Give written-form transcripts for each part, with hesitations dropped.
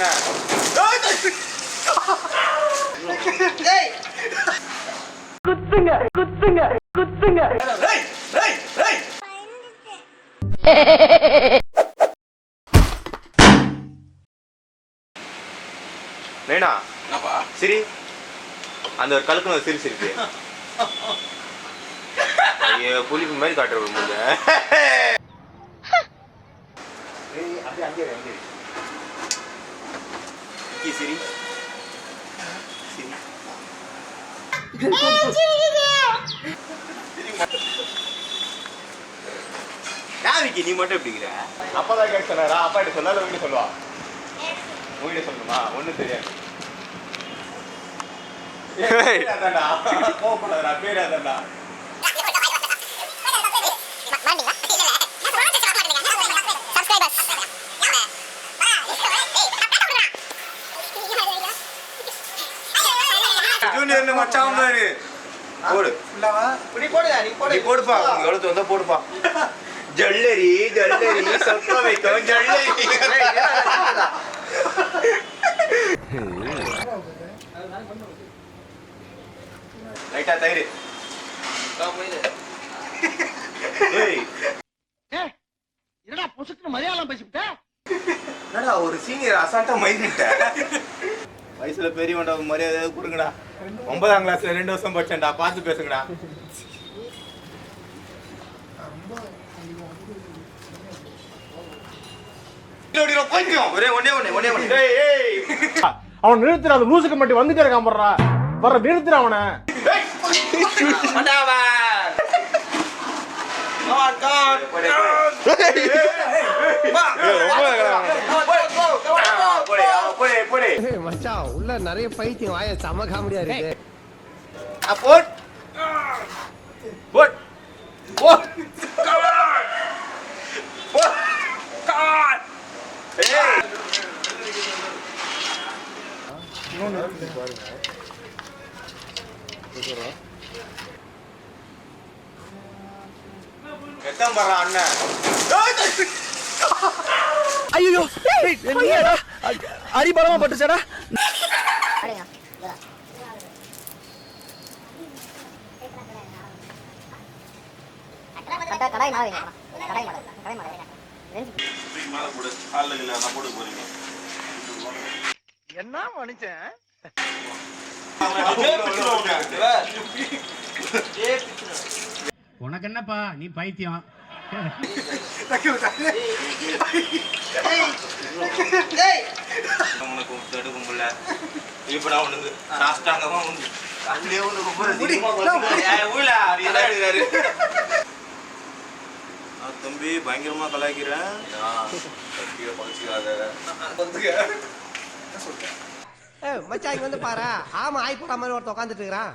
அண்ணன். குத்துங்க குத்துங்க குத்துங்க. நைனா சரி அந்த ஒரு கலக்கு சிரிச்சு இருக்கு. புலிப்பு மாதிரி காட்டுற முடிஞ்ச சரி யாருக்கு நீ மட்டும் எப்படிங்கிற? அப்பதான் கேட்க சொன்னாரா? அப்பா கிட்ட சொன்னா உங்ககிட்ட சொல்லுவா? உங்ககிட்ட சொல்லணுமா? ஒண்ணும் தெரியாது. கோவப்படாதடா, பேராதடா. ஜூனியர் மச்சான் பாரு. போடு. நீ போடுடா, நீ போடுப்பா. எவ்வளவு வந்தா போடுப்பா. ஜல்லரி ஜல்லரி சொக்க வைக்கும் ஜல்லரி. லைட்டா தயிர். என்னடா பொசுக்குன்னு மலையாளம் பேசிவிட்ட? என்னடா ஒரு சீனியர் அசால்ட்டா மயிரிட்ட. வயசுல பெரியவன்டா மரியாதை கொடுங்கடா. 9ஆம் கிளாஸ்ல 2 வருஷம் படிச்சேன்டா, பார்த்து பேசுங்கடா. அவன் நிறுத்துற அந்த லூசுக்கு மட்டும் வந்துட்டே இருக்கான் போடுறா. வர நிறுத்துற அவனை. மச்சான் உள்ள நிறைய பைத்தியம் வாய செம காமெடியா இருக்கு. போட் போட் போட் எத்தம் பண்றான் அண்ணன். ஐயோ அரிபலமா பட்டுச்சடா. கடாய் மாலை கடாய் மாலை கடாய் மாலை என்ன மனுஷன் உனக்கு என்னப்பா நீ பைத்தியம். இப்ப நான் உனக்கு சாஸ்டாங்கமா உண்டு அதுலயே உனக்கு தம்பி பயங்கரமா கலாய்க்கிறேன். மச்சான் இங்க வந்து பாரு. ஆமா ஆய் போட்ட மாதிரி ஒருத்த உட்காந்துட்டு இருக்கிறான்.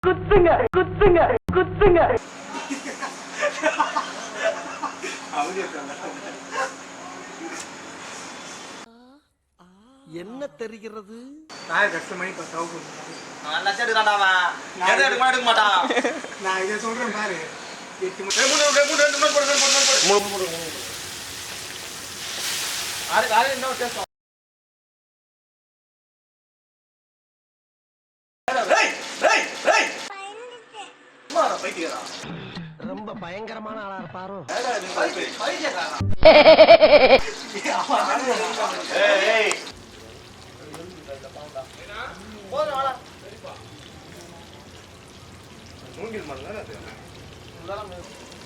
குத்துங்க குத்துங்க குத்துங்க. என்ன தெரிகிறது? நான் கஷ்டமணி 10 எடுக்க மாட்டான். நான் இதை சொல்றேன் பாரு. 8 ரொம்ப பயங்கரமான ஆளா இருப்பாரோ.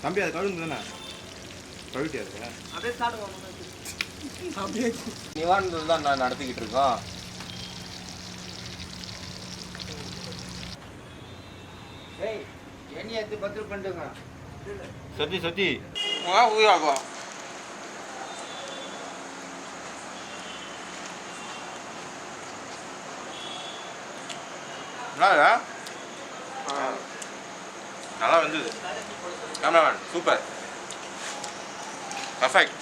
தம்பி அது கழுந்து தானே கழுட்டியாது. நிவாரணம் தான் நான் நடத்திக்கிட்டு இருக்கோம். சத்தி சத்தி நல்லா வந்தது. Cameraman super perfect.